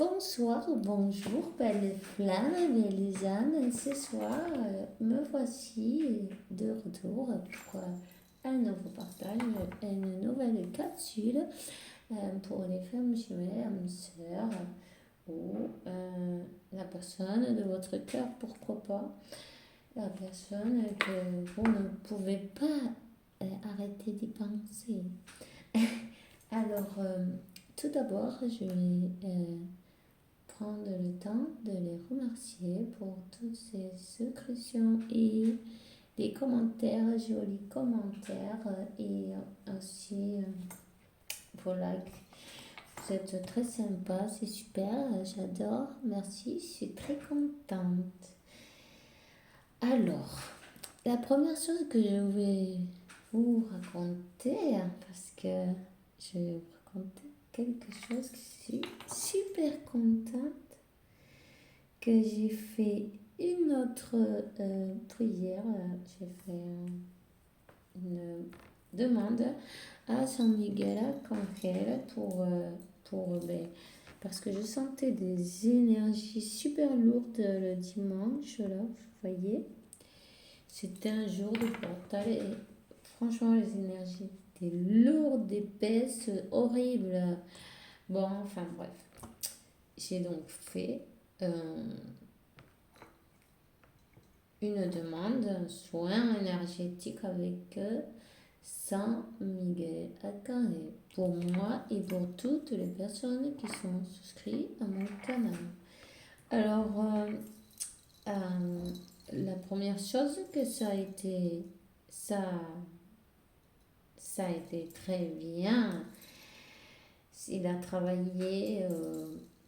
Bonsoir ou bonjour, belle flamme, belle Lisanne. Ce soir, me voici de retour pour un nouveau partage, une nouvelle capsule pour les femmes jumelles, âmes sœurs ou la personne de votre cœur, pourquoi pas, la personne que vous ne pouvez pas arrêter d'y penser. Alors, tout d'abord, je vais prendre le temps de les remercier pour toutes ces souscriptions et les commentaires, jolis commentaires et aussi vos likes. Vous êtes très sympa, c'est super, j'adore, merci, je suis très contente. Alors, la première chose que je vais vous raconter, parce que je vais vous raconter quelque chose que je suis super contente que j'ai fait une autre prière. J'ai fait une demande à San Miguel Arcángel parce que je sentais des énergies super lourdes le dimanche, là, vous voyez. C'était un jour de portal et franchement, les énergies étaient lourdes, épaisses, horribles. Bon, enfin bref. J'ai donc fait une demande, un soin énergétique avec San Miguel Arcángel pour moi et pour toutes les personnes qui sont souscrites à mon canal. Alors, la première chose que ça a été très bien. Il a travaillé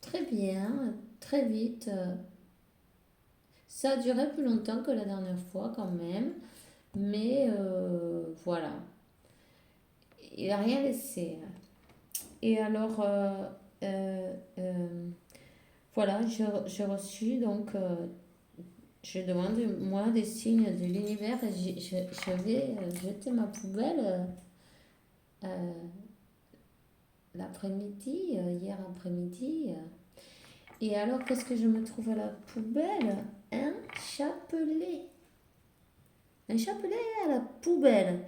très bien, très vite. Ça a duré plus longtemps que la dernière fois quand même. Mais voilà. Il n'a rien laissé. Et alors, voilà, j'ai reçu donc... je demande moi des signes de l'univers et je vais jeter ma poubelle l'après-midi, hier après-midi. Et alors, qu'est-ce que je me trouve à la poubelle? Un chapelet. Un chapelet à la poubelle.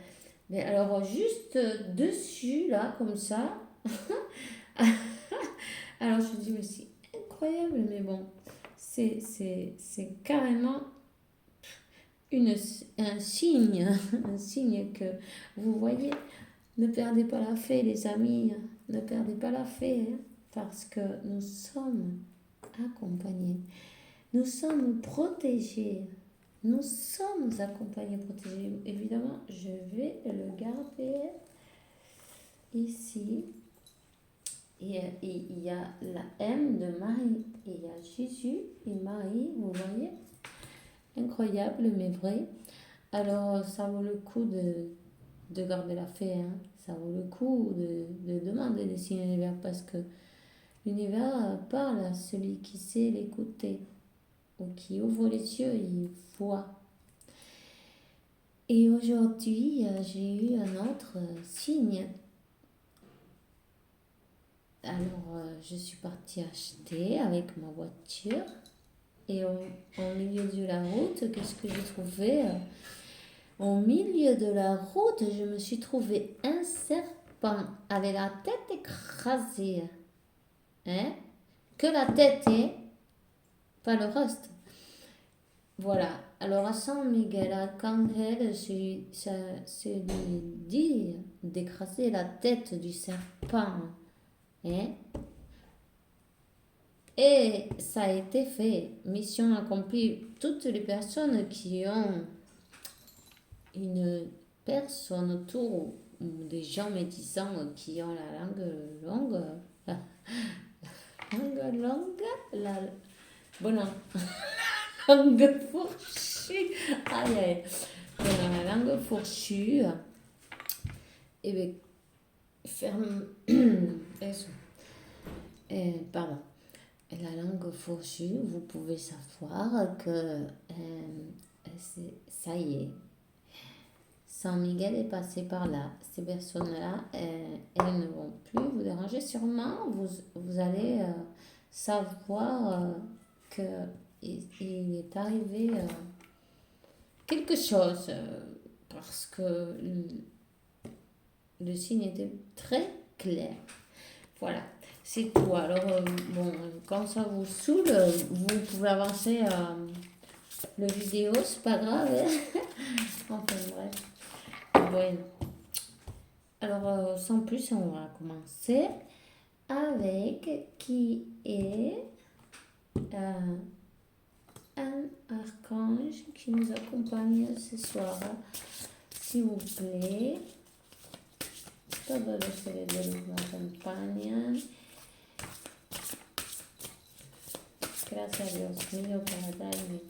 Mais alors, juste dessus, là, comme ça. Alors, je me dis, mais c'est incroyable, mais bon, c'est carrément un signe, un signe que vous voyez. Ne perdez pas la fée, les amis, ne perdez pas la fée, hein, parce que nous sommes accompagnés, nous sommes protégés, nous sommes accompagnés, protégés. Évidemment, je vais le garder ici. Et il y a la M de Marie, et il y a Jésus et Marie, vous voyez, incroyable mais vrai. Alors ça vaut le coup de garder la fée, hein. Ça vaut le coup de demander des signes à l'univers parce que l'univers parle à celui qui sait l'écouter ou qui ouvre les yeux, il voit. Et aujourd'hui, j'ai eu un autre signe. Alors, je suis partie acheter avec ma voiture et au milieu de la route, qu'est-ce que j'ai trouvé? Au milieu de la route, je me suis trouvé un serpent avec la tête écrasée. Hein? Que la tête est, pas le reste. Voilà. Alors à San Miguel Arcángel, c'est lui dit d'écraser la tête du serpent. Hein? Et ça a été fait. Mission accomplie. Toutes les personnes qui ont une personne autour ou des gens médisants qui ont la langue longue, la bonne langue fourchue, aïe aïe, voilà, la langue fourchue, et bien ferme, pardon, la langue fourchue, vous pouvez savoir que ça y est. San Miguel est passé par là. Ces personnes-là, elles ne vont plus vous déranger. Sûrement, vous allez savoir qu'il est arrivé quelque chose parce que le signe était très clair. Voilà, c'est tout. Alors, bon, quand ça vous saoule, vous pouvez avancer le vidéo, c'est pas grave, hein. Enfin, bref. Bueno. Alors, sans plus, on va commencer avec qui est un archange qui nous accompagne ce soir. S'il vous plaît, todos los seres de luz nos acompañan. Gracias Dios mío para darme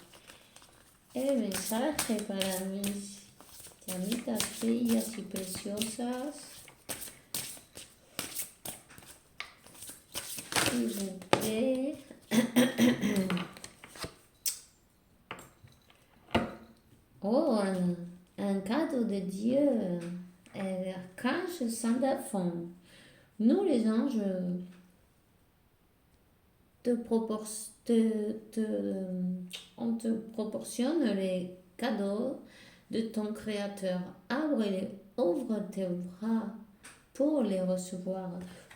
el mensaje para mis llamitas bellas y preciosas. S'il vous plaît. Oh, un cadeau de Dieu, l'archange Sandalphon. Nous, les anges, on te proportionne les cadeaux de ton Créateur. Ouvre tes bras pour les recevoir.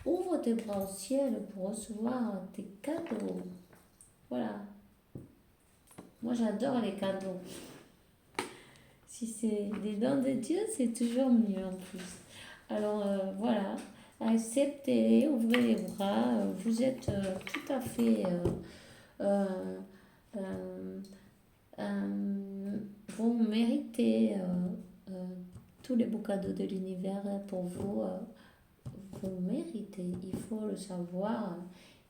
Ouvre tes bras au ciel pour recevoir tes cadeaux. Voilà. Moi, j'adore les cadeaux. Si c'est des dons de Dieu, c'est toujours mieux en plus. Alors, voilà. Acceptez, ouvrez les bras. Vous êtes tout à fait... vous méritez tous les beaux cadeaux de l'univers pour vous. Vous méritez. Il faut le savoir.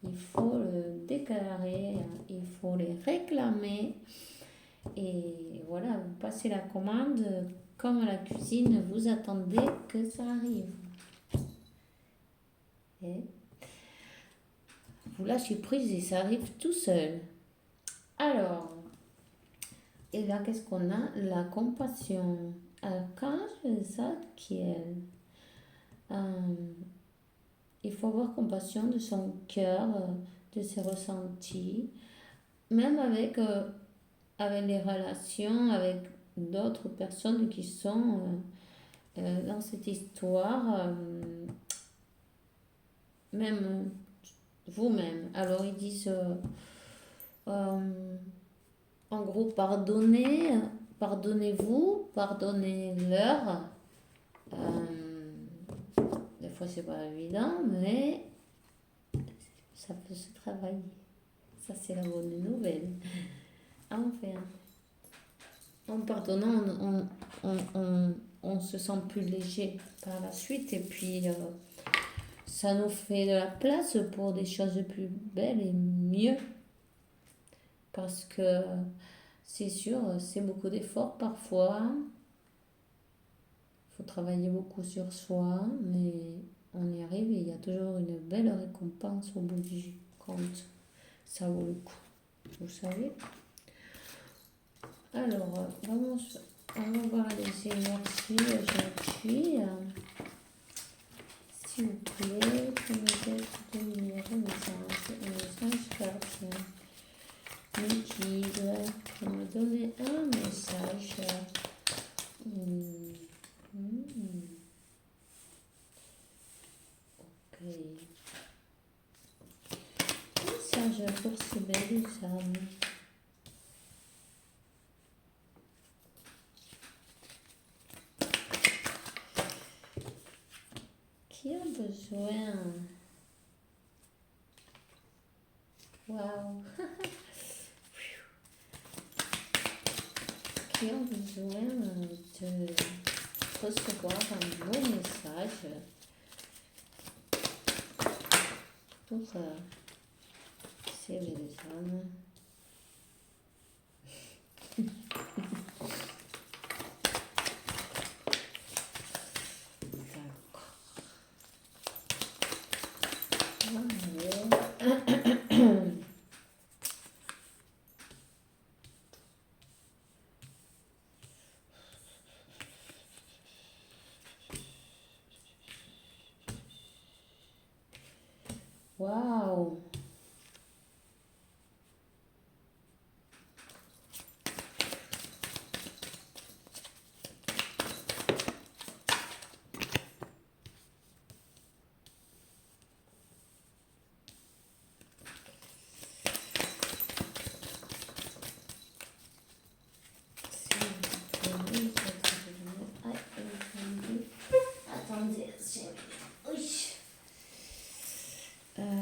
Il faut le déclarer. Il faut les réclamer. Et voilà, vous passez la commande comme à la cuisine. Vous attendez que ça arrive. Et vous lâchez prise et ça arrive tout seul. Alors, et là, qu'est-ce qu'on a? La compassion. Archange Zadkiel. Il faut avoir compassion de son cœur, de ses ressentis, même avec les relations avec d'autres personnes qui sont dans cette histoire, même vous-même. Alors ils disent en gros pardonnez-vous, pardonnez-leur. Des fois c'est pas évident, mais ça peut se travailler. Ça c'est la bonne nouvelle. Enfin, en pardonnant, on se sent plus léger par la suite et puis ça nous fait de la place pour des choses plus belles et mieux. Parce que c'est sûr, c'est beaucoup d'efforts parfois. Il faut travailler beaucoup sur soi, mais on y arrive et il y a toujours une belle récompense au bout du compte. Ça vaut le coup, vous savez. Alors, on va voir les énergies aujourd'hui. S'il vous plaît, pour nous aider de numéro message gardiens. Les tigres, pour me donner un message. Ok. Message pour ces belles âmes. Qui a besoin? Waouh! Qui a besoin de recevoir un beau message pour ces belles âmes? Waouh!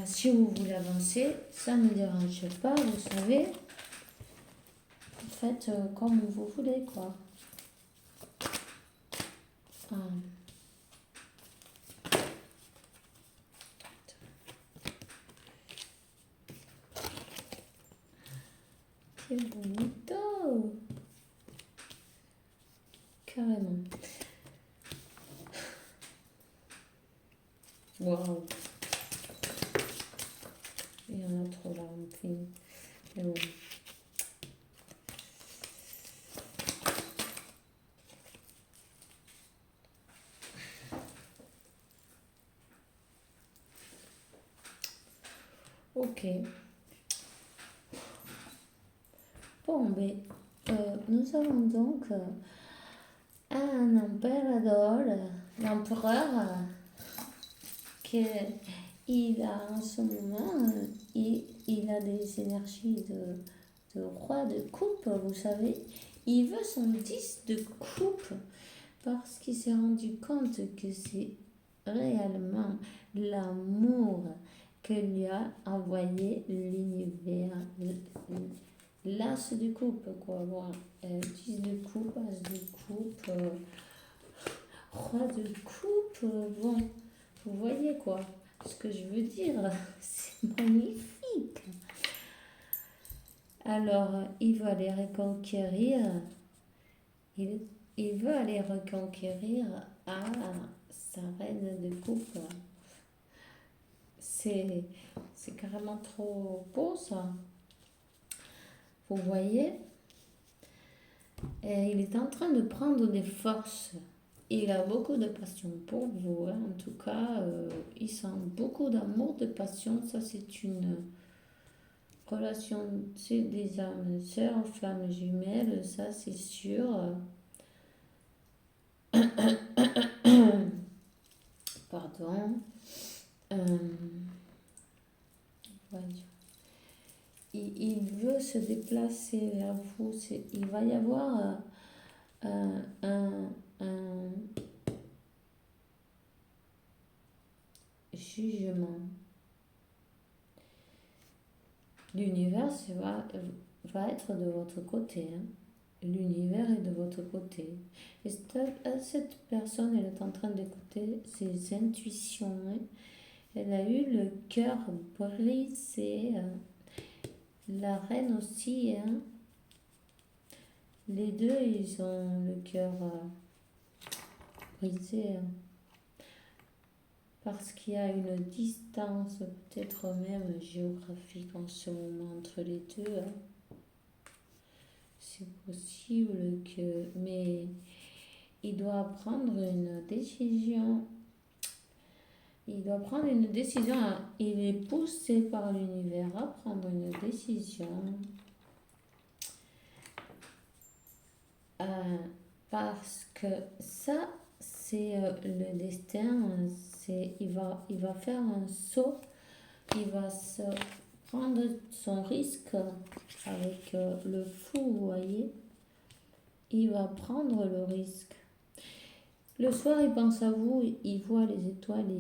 si vous voulez avancer, ça ne me dérange pas, vous savez. Faites comme vous voulez, quoi. Ah. C'est bonito. Carrément. Waouh. Il y en a trop là, en plus. Mais bon. Ok. Bon, mais nous avons donc un empereur, l'empereur, que il a en ce moment, il a des énergies de roi de coupe, vous savez. Il veut son 10 de coupe parce qu'il s'est rendu compte que c'est réellement l'amour que lui a envoyé l'univers. L'as de coupe, quoi. Bon, 10 de coupe, as de coupe, roi de coupe, bon, vous voyez quoi ce que je veux dire. C'est magnifique. Alors, il va aller reconquérir, il veut aller reconquérir sa reine de coupe. C'est carrément trop beau, ça. Vous voyez? Et il est en train de prendre des forces. Il a beaucoup de passion pour vous, hein. En tout cas, il sent beaucoup d'amour, de passion. Ça, c'est une relation, c'est des âmes sœurs, flammes jumelles, ça, c'est sûr. Pardon. Voyons. Il veut se déplacer vers vous. Il va y avoir un jugement. L'univers va être de votre côté. Hein. L'univers est de votre côté. Et cette personne, elle est en train d'écouter ses intuitions. Hein. Elle a eu le cœur brisé. La reine aussi. Hein. Les deux, ils ont le cœur brisé. Hein. Parce qu'il y a une distance, peut-être même géographique en ce moment entre les deux. Hein. C'est possible que... Mais il doit prendre une décision. Il doit prendre une décision. Il est poussé par l'univers à prendre une décision. Parce que ça, c'est le destin. Il va faire un saut. Il va se prendre son risque avec le fou, vous voyez. Il va prendre le risque. Le soir, il pense à vous, il voit les étoiles,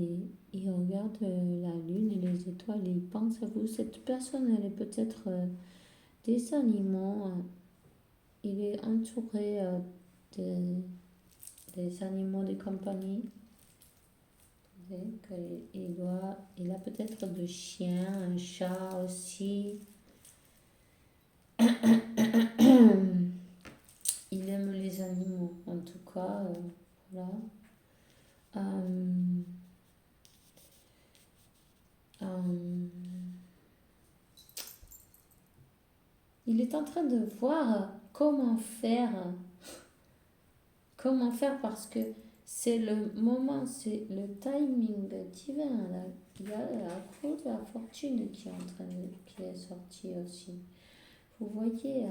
il regarde la lune et les étoiles, il pense à vous. Cette personne, elle est peut-être des animaux. Il est entouré des animaux de compagnie. Il a peut-être des chiens, un chat aussi. Il aime les animaux, en tout cas, voilà. Il est en train de voir comment faire parce que c'est le moment, c'est le timing divin. Là. Il y a la roue de la fortune qui est sortie aussi. Vous voyez,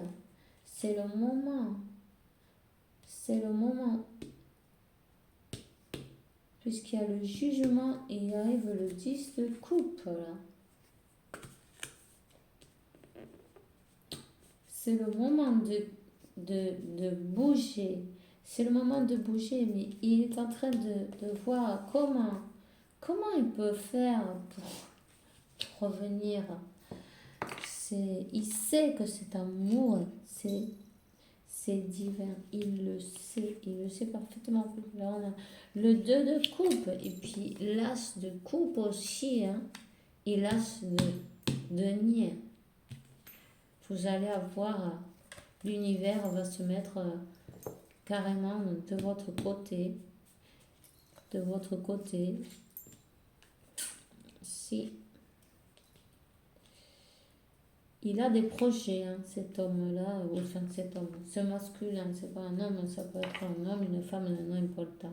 c'est le moment. C'est le moment. Puisqu'il y a le jugement et il arrive le 10 de coupe là. C'est le moment de bouger. C'est le moment de bouger, mais il est en train de voir comment il peut faire revenir. Il sait que cet amour, c'est divin. Il le sait parfaitement. Là, on a le 2 de coupe et puis l'as de coupe aussi, hein, et l'as de denier. Vous allez avoir, l'univers va se mettre carrément de votre côté. De votre côté. Si. Il a des projets, hein, cet homme-là, enfin cet homme, ce masculin, c'est pas un homme, ça peut être un homme, une femme, n'importe.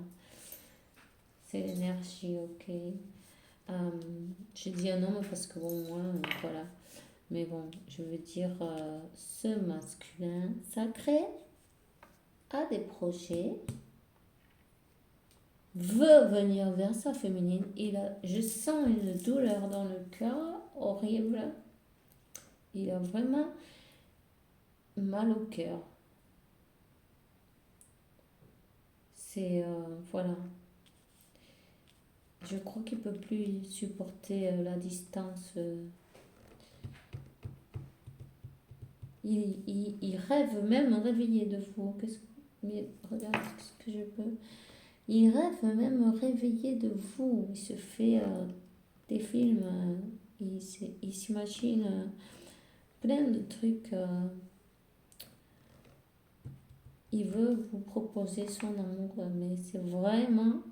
C'est l'énergie, ok. J'ai dit un homme parce que bon, moi, voilà. Mais bon, je veux dire, ce masculin sacré a des projets, veut venir vers sa féminine. Je sens une douleur dans le cœur, horrible. Il a vraiment mal au cœur. C'est, voilà. Je crois qu'il peut plus supporter la distance. Il rêve même réveillé de vous. Mais regarde ce que je peux. Il rêve même réveillé de vous. Il se fait des films. Il s'imagine plein de trucs. Il veut vous proposer son amour. Mais c'est vraiment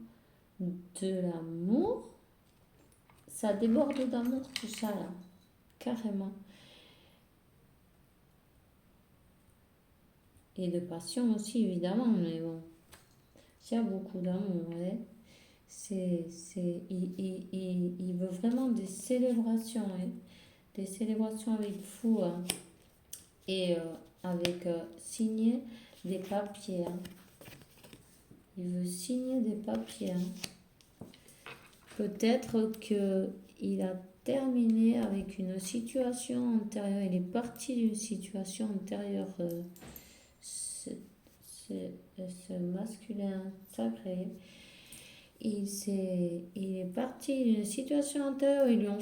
de l'amour. Ça déborde d'amour tout ça là. Carrément. Et de passion aussi, évidemment, mais bon, il y a beaucoup d'amour, ouais. Il veut vraiment des célébrations, hein. Des célébrations avec vous, hein. Et avec signer des papiers, hein. Il veut signer des papiers, hein. Peut-être qu'il a terminé avec une situation antérieure, il est parti d'une situation antérieure. Ce masculin sacré, il est parti d'une situation antérieure, ils lui ont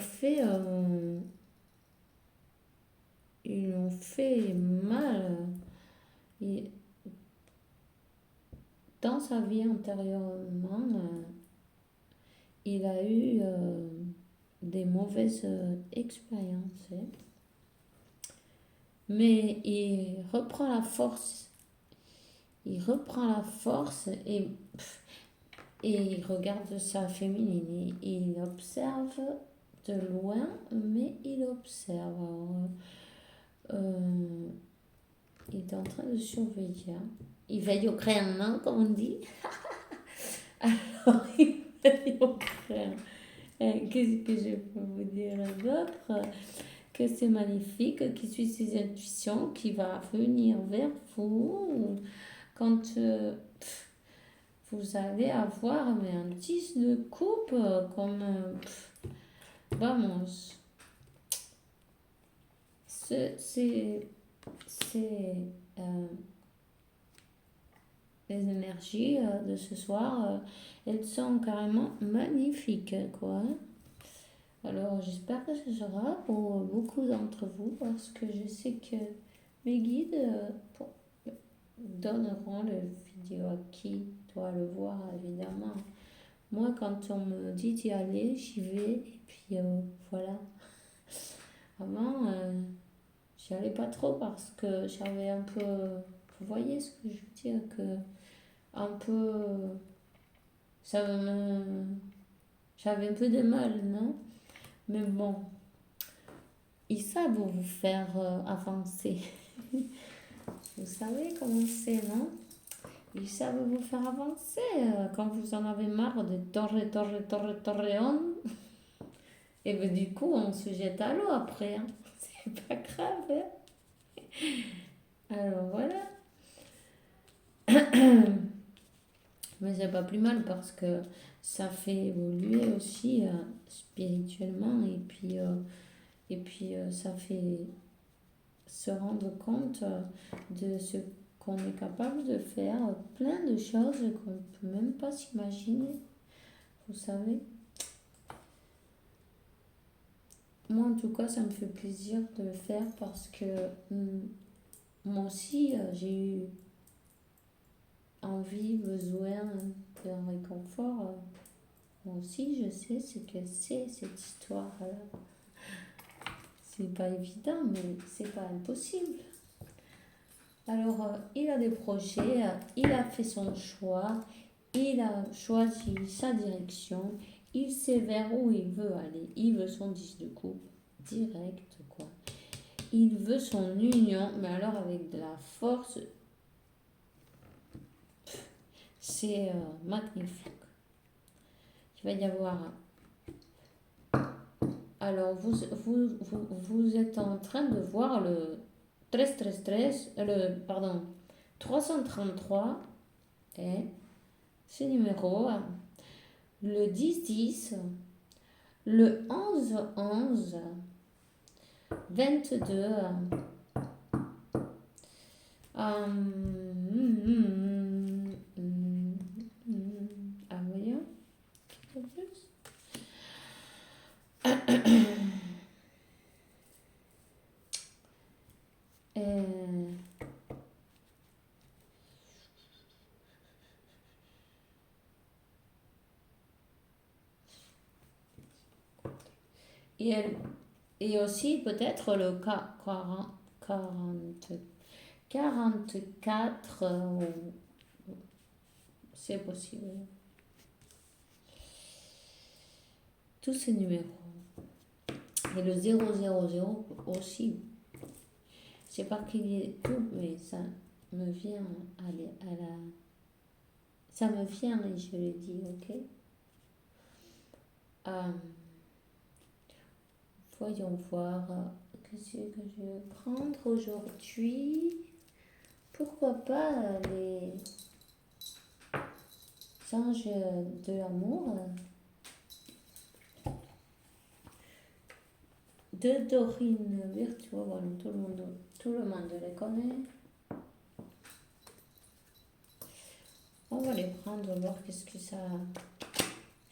fait mal. Dans sa vie antérieurement, il a eu des mauvaises expériences. Mais il reprend la force. Il reprend la force et il regarde sa féminine. Il observe de loin, mais il observe. Il est en train de surveiller. Il veille au crayon, hein, comme on dit. Alors, il veille au crayon. Qu'est-ce que je peux vous dire d'autre? Que c'est magnifique, qu'il suit ses intuitions, qu'il va venir vers vous. Quand vous allez avoir mais un 10 de coupe comme vamos, c'est les énergies de ce soir, elles sont carrément magnifiques, quoi. Alors j'espère que ce sera pour beaucoup d'entre vous parce que je sais que mes guides donneront le vidéo à qui doit le voir, évidemment. Moi, quand on me dit d'y aller, j'y vais. Et puis, voilà. Avant, j'y allais pas trop parce que j'avais un peu... Vous voyez ce que je veux dire? Que un peu... J'avais un peu de mal, non? Mais bon, ils savent vous faire avancer. Vous savez comment c'est, non? Ils savent vous faire avancer quand vous en avez marre de torreon. Et ben, du coup, on se jette à l'eau après, hein. C'est pas grave, hein. Alors voilà. Mais c'est pas plus mal parce que ça fait évoluer aussi spirituellement et puis ça fait se rendre compte de ce qu'on est capable de faire, plein de choses qu'on ne peut même pas s'imaginer, vous savez. moi en tout cas, ça me fait plaisir de le faire parce que moi aussi, j'ai eu envie, besoin d'un réconfort. Moi aussi, je sais ce que c'est cette histoire-là. C'est pas évident, mais c'est pas impossible. Alors, il a des projets, il a fait son choix, il a choisi sa direction, il sait vers où il veut aller. Il veut son 10 de coupe direct, quoi. Il veut son union, mais alors avec de la force, c'est magnifique. Il va y avoir. Alors, vous êtes en train de voir le 13 pardon, 333 et ce numéro, le 10 le 11 22. Voyons, un peu plus. Et aussi peut-être le 44, c'est possible. Tous ces numéros. Et le 000 aussi. Je sais pas qu'il y ait tout, mais ça me vient à la. Ça me vient et je le dis, ok? Voyons voir. Qu'est-ce que je vais prendre aujourd'hui? Pourquoi pas les anges de l'amour de Dorine Virtuo. Voilà, tout le monde les connaît. On va les prendre, voir qu'est-ce que ça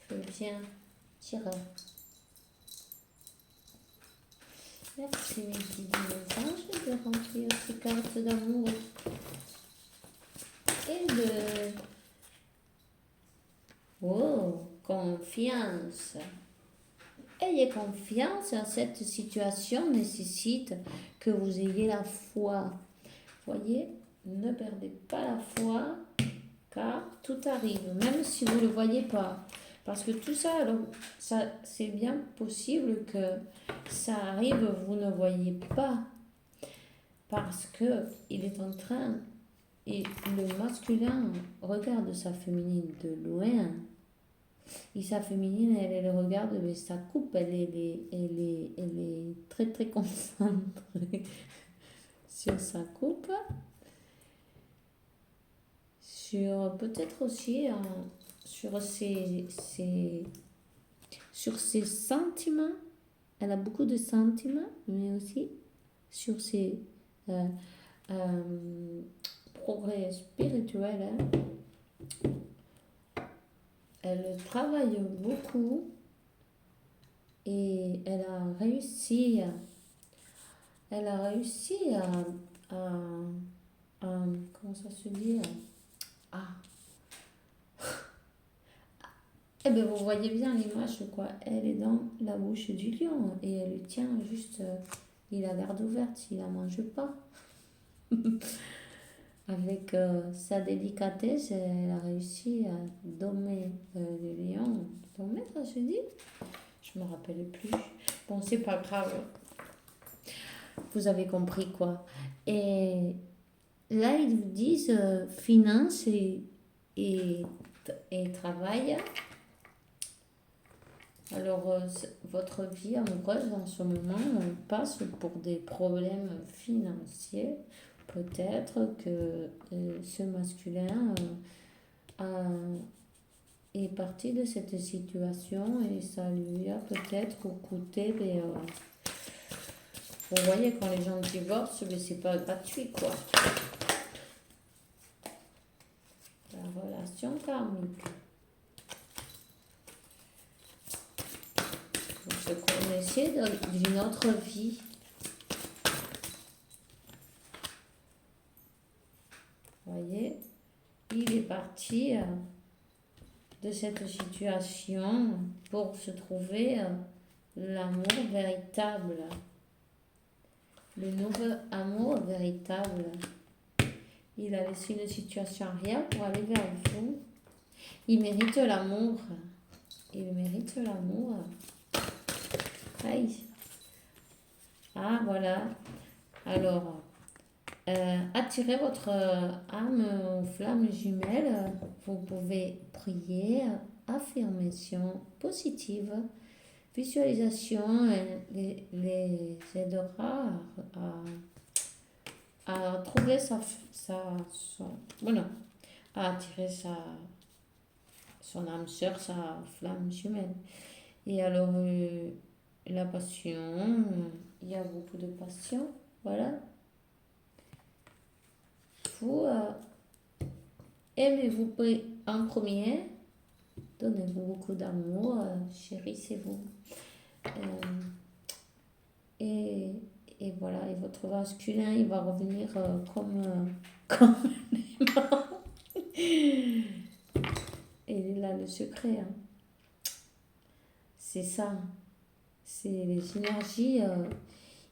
peut bien tirer. Merci mes guides anges de remplir ces cartes d'amour et de confiance. Ayez confiance, cette situation nécessite que vous ayez la foi. Voyez, ne perdez pas la foi, car tout arrive, même si vous ne le voyez pas. Parce que tout ça, alors, ça c'est bien possible que ça arrive, vous ne voyez pas. Parce que il est en train, et le masculin regarde sa féminine de loin. Et sa féminine, elle le regarde, mais sa coupe, elle est très très concentrée sur sa coupe. Sur peut-être aussi sur ses sentiments. Elle a beaucoup de sentiments, mais aussi sur ses progrès spirituels. Elle travaille beaucoup et elle a réussi à comment ça se dit, eh bien, vous voyez bien l'image, quoi. Elle est dans la bouche du lion et elle le tient juste, il la garde ouverte, il la mange pas. Avec sa délicatesse, elle a réussi à dommer le lion. Dommer, ça se dit? Je me rappelle plus. Bon, c'est pas grave. Vous avez compris, quoi. Et là, ils vous disent finance et travail. Alors, votre vie amoureuse en ce moment, on passe pour des problèmes financiers. Peut-être que ce masculin est parti de cette situation et ça lui a peut-être coûté des... Vous voyez, quand les gens divorcent, mais c'est pas gratuit, quoi. La relation karmique. Vous se connaissaient d'une autre vie. Vous voyez, il est parti de cette situation pour se trouver l'amour véritable, le nouveau amour véritable. Il a laissé une situation arrière pour aller vers vous. Il mérite l'amour. Il mérite l'amour. Aïe. Ah, voilà. Alors, attirez votre âme aux flammes jumelles. Vous pouvez prier, affirmation positive, visualisation les aidera à trouver à attirer son âme sœur, sa flamme jumelle. Et alors, la passion, il y a beaucoup de passion, voilà. Vous aimez-vous en premier, donnez-vous beaucoup d'amour, chérissez-vous. Et voilà, et votre masculin, il va revenir comme un aimant. Et là, le secret, hein. C'est ça. C'est les énergies.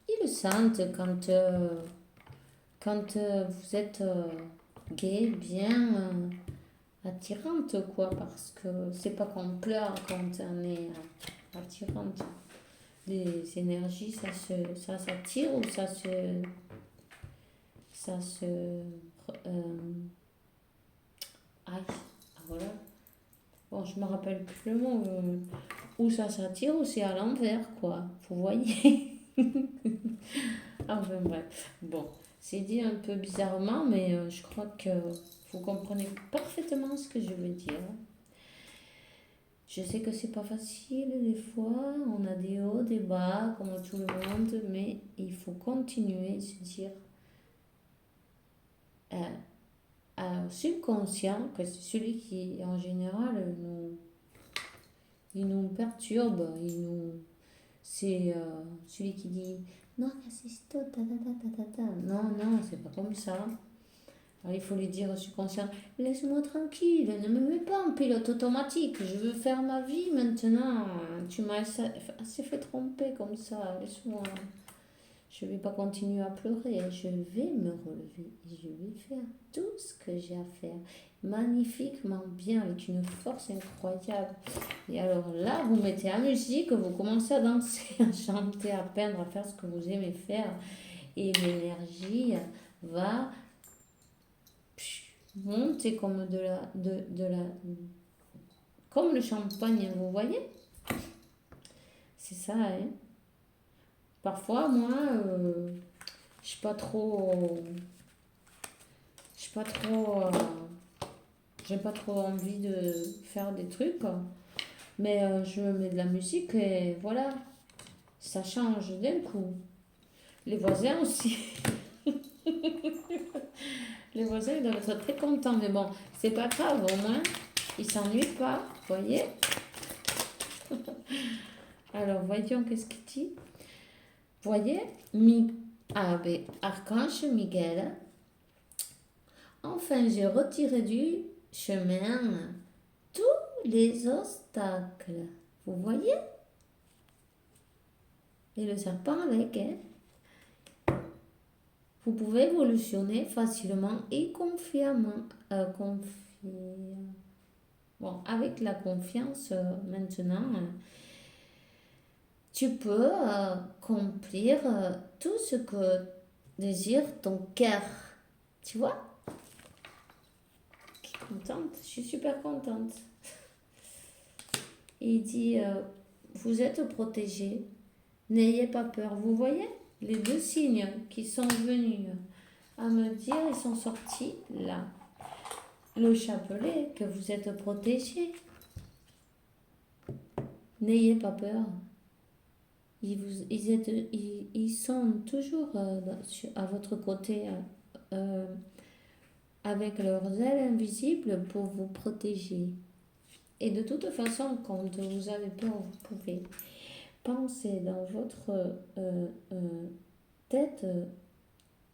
Ils le sentent quand vous êtes gay, bien attirante, quoi. Parce que c'est pas qu'on pleure quand on est attirante. Les énergies, ça s'attire ou ça se aïe, voilà. Bon, je me rappelle plus le mot. Où ça s'attire ou c'est à l'envers, quoi. Vous voyez. Enfin bref. Bon, c'est dit un peu bizarrement, mais je crois que vous comprenez parfaitement ce que je veux dire. Je sais que c'est pas facile des fois, on a des hauts, des bas, comme tout le monde, mais il faut continuer, se dire subconscient, que c'est celui qui, en général, il nous perturbe, c'est celui qui dit non, assisto, ta ta ta ta ta ta. Non, c'est pas comme ça. Alors, il faut lui dire au subconscient, laisse-moi tranquille, ne me mets pas en pilote automatique, je veux faire ma vie maintenant. Tu m'as assez fait tromper comme ça, laisse-moi. Je ne vais pas continuer à pleurer, je vais me relever et je vais faire tout ce que j'ai à faire magnifiquement bien, avec une force incroyable. Et alors là, vous mettez la musique, vous commencez à danser, à chanter, à peindre, à faire ce que vous aimez faire. Et l'énergie va monter comme comme le champagne, vous voyez? C'est ça, hein? Parfois, moi, je suis pas trop, j'ai pas trop envie de faire des trucs, mais je mets de la musique et voilà, ça change d'un coup. Les voisins aussi. Les voisins ils doivent être très contents, mais bon, c'est pas grave, au moins, ils s'ennuient pas, vous voyez? Alors, voyons qu'est-ce qu'il dit. Voyez, Archange Miguel, enfin j'ai retiré du chemin tous les obstacles. Vous voyez? Et le serpent avec, hein? Vous pouvez évolutionner facilement et confiamment. Bon, avec la confiance maintenant, tu peux accomplir tout ce que désire ton cœur. Tu vois? Je suis contente, je suis super contente. Il dit, vous êtes protégés, n'ayez pas peur. Vous voyez les deux signes qui sont venus à me dire, ils sont sortis là. Le chapelet, que vous êtes protégés. N'ayez pas peur. Ils sont toujours à votre côté avec leurs ailes invisibles pour vous protéger. Et de toute façon, quand vous avez peur, vous pouvez pensez dans votre tête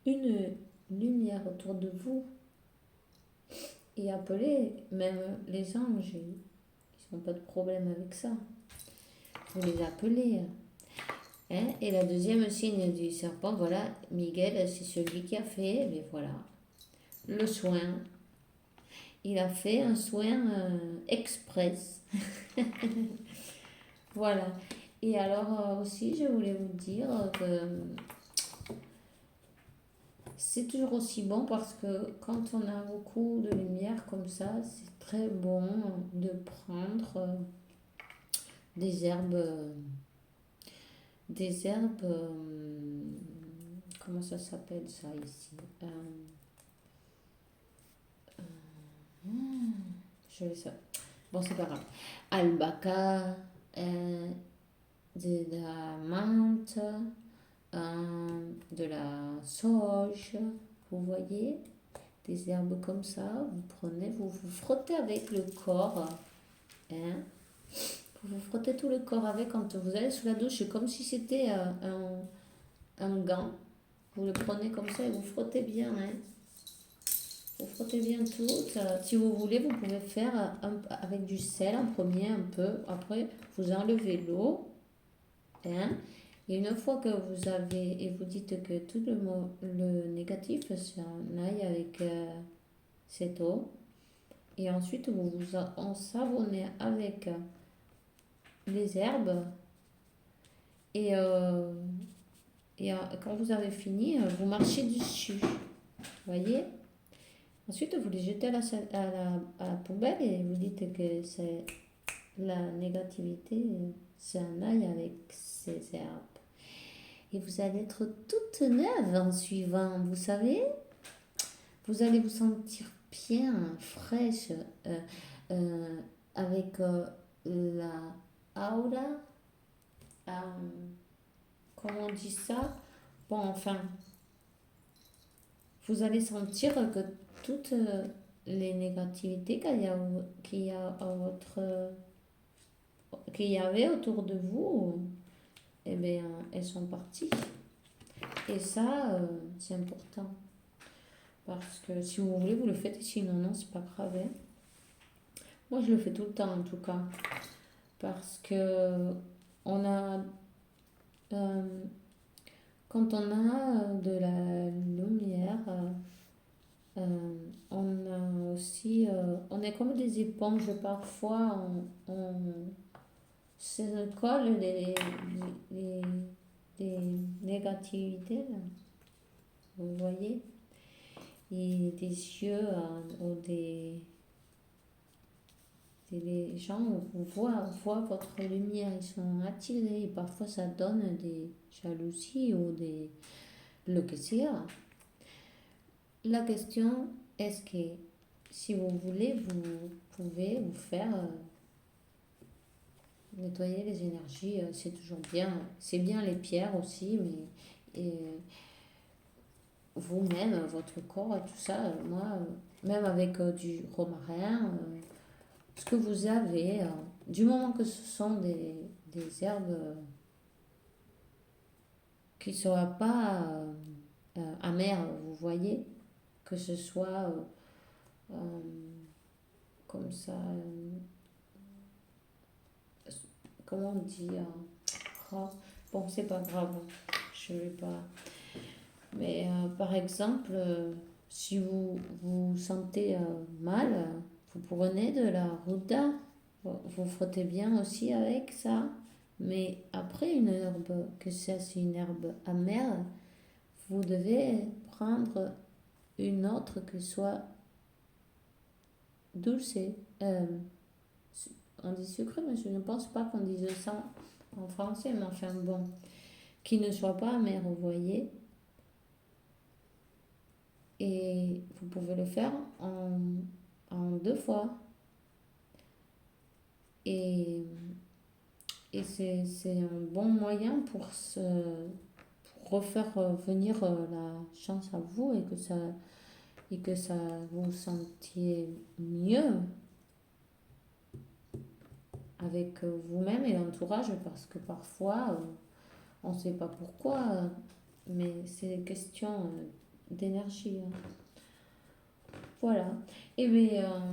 une lumière autour de vous et appelez même les anges. Ils n'ont pas de problème avec ça. Vous les appelez. Hein. Et la deuxième signe du serpent, voilà, Miguel, c'est celui qui a fait, mais voilà, le soin. Il a fait un soin express. Voilà. Et alors aussi, je voulais vous dire que c'est toujours aussi bon parce que quand on a beaucoup de lumière comme ça, c'est très bon de prendre des herbes, comment ça s'appelle ça ici? Je vais ça. Bon, c'est pas grave. Albaca, de la menthe, de la sauge, vous voyez, des herbes comme ça, vous prenez, vous vous frottez avec le corps, hein, vous vous frottez tout le corps avec quand vous allez sous la douche, c'est comme si c'était un gant, vous le prenez comme ça et vous frottez bien, hein. Vous frottez bien tout. Si vous voulez, vous pouvez faire avec du sel en premier un peu. Après, vous enlevez l'eau. Hein, et une fois que vous avez, et vous dites que tout le négatif s'en aille avec cette eau. Et ensuite, vous vous en savonnez avec les herbes. Et, quand vous avez fini, vous marchez dessus. Voyez? Ensuite, vous les jetez à la poubelle et vous dites que c'est la négativité s'en aille avec ces herbes. Et vous allez être toute neuve en suivant, vous savez. Vous allez vous sentir bien, fraîche, avec la aura. Comment on dit ça? Bon, enfin, vous allez sentir que toutes les négativités qu'il y avait autour de vous, eh bien, elles sont parties. Et ça, c'est important. Parce que si vous voulez, vous le faites. Et sinon, non, c'est pas grave. Hein. Moi, je le fais tout le temps, en tout cas. Parce que on a... quand on a de la lumière, on a aussi... on est comme des éponges. Parfois, on se colle les négativités, là. Vous voyez? Et des yeux ou les gens voient votre lumière, ils sont attirés et parfois ça donne des jalousies ou le que c'est. La question est-ce que si vous voulez, vous pouvez vous faire nettoyer les énergies, c'est toujours bien. C'est bien les pierres aussi, mais vous-même, votre corps, tout ça, moi, même avec du romarin, ce que vous avez, du moment que ce sont des herbes qui ne soient pas amères, vous voyez, que ce soit comme ça, comment on dit, bon, c'est pas grave, je vais pas. Mais par exemple, si vous vous sentez mal, vous prenez de la ruda, vous frottez bien aussi avec ça. Mais après une herbe, que ça c'est une herbe amère, vous devez prendre une autre qui soit douce. On dit sucré, mais je ne pense pas qu'on dise ça en français, mais enfin bon, qui ne soit pas amère, vous voyez. Et vous pouvez le faire en 2 fois. Et c'est un bon moyen pour refaire venir la chance à vous et que ça vous sentiez mieux. avec vous-même et l'entourage parce que parfois on ne sait pas pourquoi, mais c'est une question d'énergie, hein. Voilà. Et bien,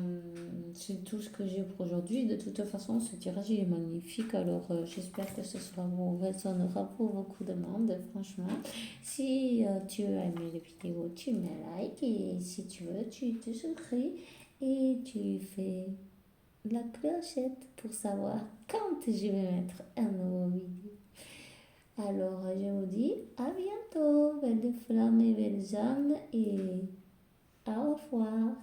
c'est tout ce que j'ai pour aujourd'hui. De toute façon, ce tirage il est magnifique. Alors, j'espère que ce sera bon, résonnera pour beaucoup de monde, franchement. Si tu as aimé la vidéo, tu mets like. Et si tu veux, tu te souscris et tu fais la clochette pour savoir quand je vais mettre un nouveau vidéo. Alors, je vous dis à bientôt, belles flammes et belles âmes, et au revoir.